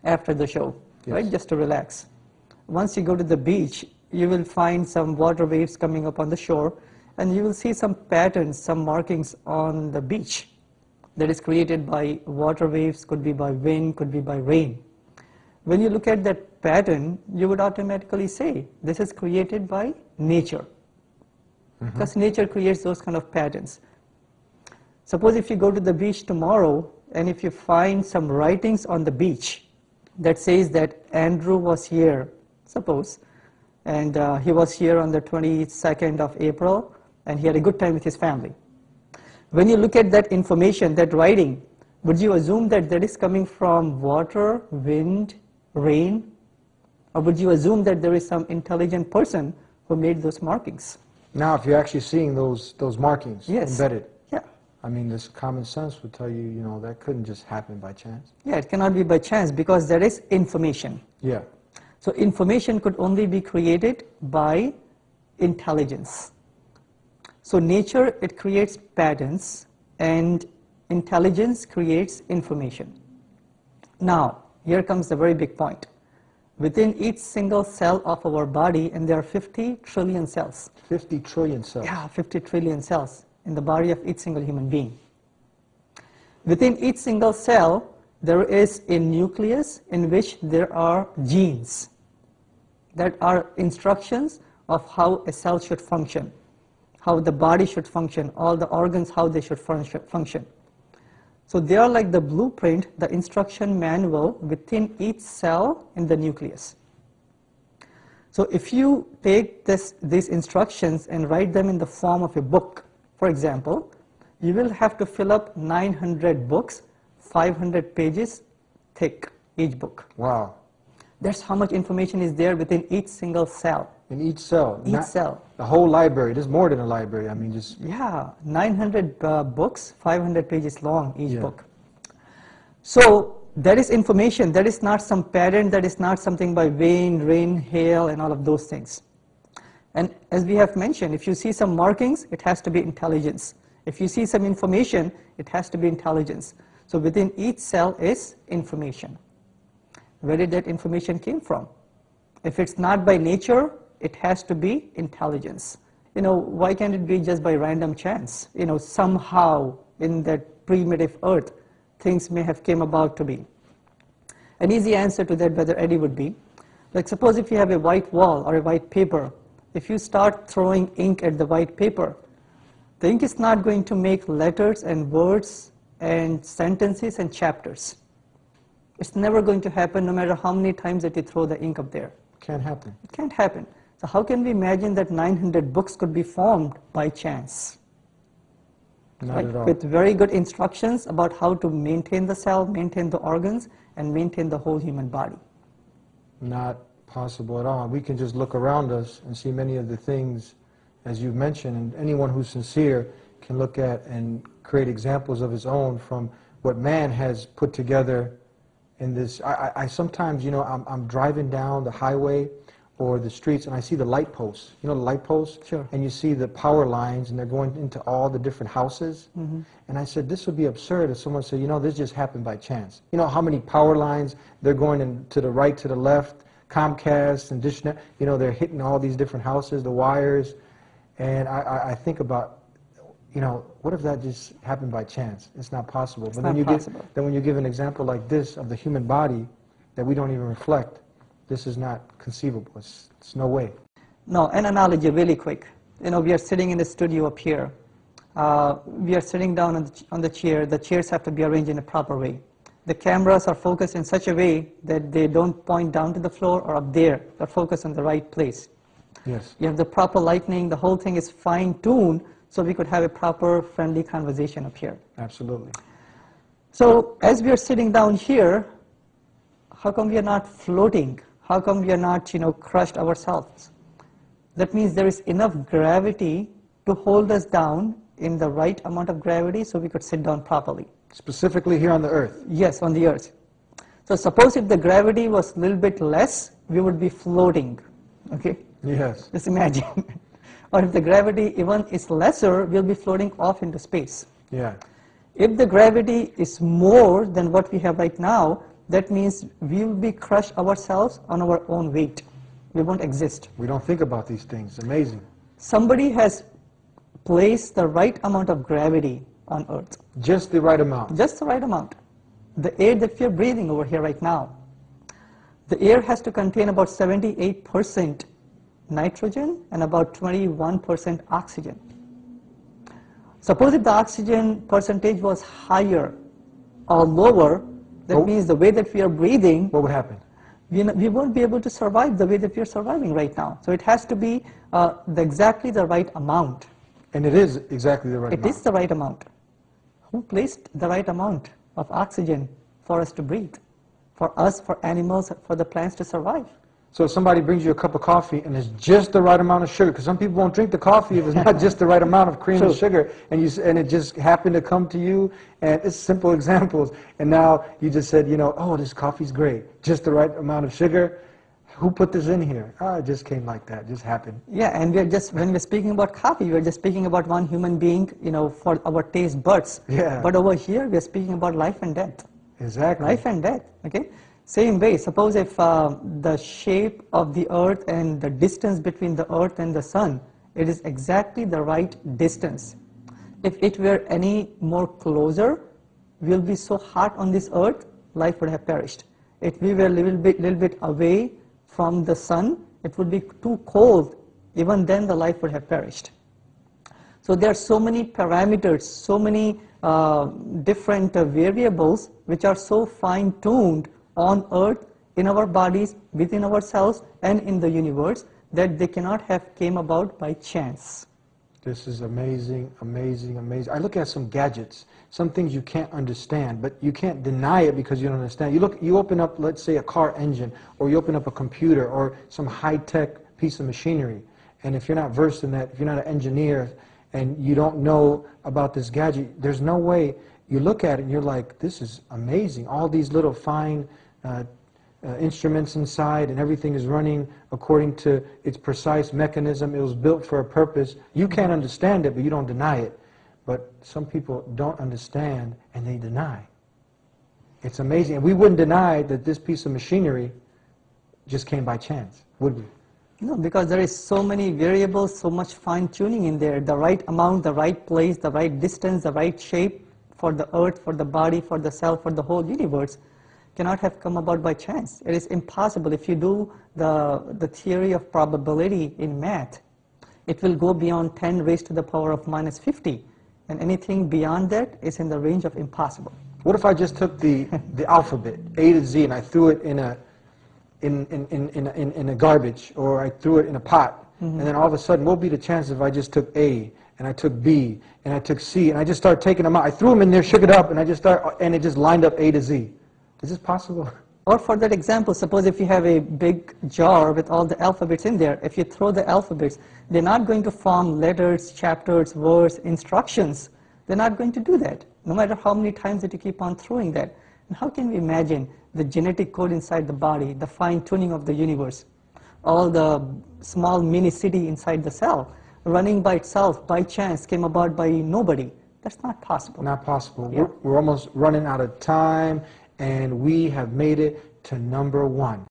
after the show, Yes. right? Just to relax. Once you go to the beach, you will find some water waves coming up on the shore, and you will see some patterns, some markings on the beach that is created by water waves, could be by wind, could be by rain. When you look at that pattern, you would automatically say, this is created by nature. Because nature creates those kind of patterns. Suppose if you go to the beach tomorrow, and if you find some writings on the beach that says that Andrew was here, suppose, and he was here on the 22nd of April, and he had a good time with his family. When you look at that information, that writing, would you assume that that is coming from water, wind, rain? Or would you assume that there is some intelligent person who made those markings? Now, if you're actually seeing those markings embedded, yeah. I mean, this common sense would tell you, you know, that couldn't just happen by chance. Yeah, it cannot be by chance because there is information. Yeah. So information could only be created by intelligence. So nature, it creates patterns, and intelligence creates information. Now, here comes the very big point. Within each single cell of our body, and there are 50 trillion cells. 50 trillion cells. Yeah, 50 trillion cells in the body of each single human being. Within each single cell, there is a nucleus in which there are genes that are instructions of how a cell should function, how the body should function, all the organs, how they should function. So they are like the blueprint, the instruction manual within each cell in the nucleus. So if you take these instructions and write them in the form of a book, for example, you will have to fill up 900 books, 500 pages thick, each book. Wow. That's how much information is there within each single cell. In each cell? Each cell. The whole library. There's more than a library. I mean, just... Yeah, 900 books, 500 pages long, each book. So that is information. That is not some pattern. That is not something by wind, rain, hail, and all of those things. And as we have mentioned, if you see some markings, it has to be intelligence. If you see some information, it has to be intelligence. So within each cell is information. Where did that information came from? If it's not by nature, it has to be intelligence. You know, why can't it be just by random chance? You know, somehow in that primitive earth, things may have came about to be. An easy answer to that, Brother Eddie, would be, like suppose if you have a white wall or a white paper, if you start throwing ink at the white paper, the ink is not going to make letters and words and sentences and chapters. It's never going to happen no matter how many times that you throw the ink up there. Can't happen. It can't happen. So how can we imagine that 900 books could be formed by chance? Not at all. With very good instructions about how to maintain the cell, maintain the organs, and maintain the whole human body. Not possible at all. We can just look around us and see many of the things, as you've mentioned, and anyone who's sincere can look at and create examples of his own from what man has put together in this. I sometimes, you know, I'm driving down the highway or the streets and I see the light posts. You know the light posts? Sure. And you see the power lines and they're going into all the different houses. And I said, this would be absurd if someone said, you know, this just happened by chance. You know how many power lines, they're going in to the right, to the left, Comcast and Dish Net, you know, they're hitting all these different houses, the wires. And I think about, you know, what if that just happened by chance? It's not possible. It's not possible. Then when you give an example like this of the human body that we don't even reflect, this is not conceivable. It's no way. No, an analogy really quick. You know, we are sitting in the studio up here. We are sitting down on the chair. The chairs have to be arranged in a proper way. The cameras are focused in such a way that they don't point down to the floor or up there. They're focused in the right place. Yes. You have the proper lighting. The whole thing is fine-tuned so we could have a proper, friendly conversation up here. Absolutely. So as we are sitting down here, how come we are not floating? How come we are not, you know, crushed ourselves? That means there is enough gravity to hold us down in the right amount of gravity so we could sit down properly. Specifically here on the earth? Yes, on the earth. So suppose if the gravity was a little bit less, we would be floating, okay? Yes. Just imagine. Or if the gravity even is lesser, we'll be floating off into space. Yeah. If the gravity is more than what we have right now, that means we will be crushed ourselves on our own weight. We won't exist. We don't think about these things. Amazing. Somebody has placed the right amount of gravity on Earth. Just the right amount. Just the right amount. The air that we are breathing over here right now, the air has to contain about 78% nitrogen and about 21% oxygen. Suppose if the oxygen percentage was higher or lower, that means the way that we are breathing, what would happen? We won't be able to survive the way that we are surviving right now. So it has to be exactly the right amount. And it is exactly the right amount. It is the right amount. Who placed the right amount of oxygen for us to breathe? For us, for animals, for the plants to survive. So if somebody brings you a cup of coffee and it's just the right amount of sugar, because some people won't drink the coffee if it's not just the right amount of cream and sugar, and it just happened to come to you, and it's simple examples, and now you just said, you know, oh, this coffee's great, just the right amount of sugar. Who put this in here? Oh, it just came like that, it just happened. Yeah, and when we're speaking about coffee, we're just speaking about one human being, you know, for our taste buds. Yeah. But over here, we're speaking about life and death. Exactly. Life and death, okay? Same way, suppose if the shape of the earth and the distance between the earth and the sun, it is exactly the right distance. If it were any more closer, we'll be so hot on this earth, life would have perished. If we were a little bit away from the sun, it would be too cold, even then the life would have perished. So there are so many parameters, so many different variables which are so fine-tuned on earth, in our bodies, within ourselves, and in the universe, that they cannot have came about by chance. This is amazing, amazing, amazing. I look at some gadgets, some things you can't understand, but you can't deny it because you don't understand. You open up, let's say, a car engine, or you open up a computer, or some high-tech piece of machinery, and if you're not versed in that, if you're not an engineer, and you don't know about this gadget, there's no way. You look at it and you're like, this is amazing. All these little fine instruments inside, and everything is running according to its precise mechanism. It was built for a purpose. You can't understand it, but you don't deny it. But some people don't understand, and they deny. It's amazing. And we wouldn't deny that this piece of machinery just came by chance, would we? No, because there is so many variables, so much fine-tuning in there. The right amount, the right place, the right distance, the right shape for the earth, for the body, for the cell, for the whole universe cannot have come about by chance. It is impossible. If you do the theory of probability in math, it will go beyond 10 raised to the power of minus 50. And anything beyond that is in the range of impossible. What if I just took the alphabet, A to Z, and I threw it in a garbage, or I threw it in a pot, and then all of a sudden, what would be the chances if I just took A, and I took B, and I took C, and I just started taking them out? I threw them in there, shook it up, and it just lined up A to Z. Is this possible? Or for that example, suppose if you have a big jar with all the alphabets in there, if you throw the alphabets, they're not going to form letters, chapters, words, instructions. They're not going to do that, no matter how many times that you keep on throwing that. And how can we imagine the genetic code inside the body, the fine-tuning of the universe, all the small mini city inside the cell, running by itself, by chance, came about by nobody? That's not possible. Not possible. Yeah. We're almost running out of time, and we have made it to number 1.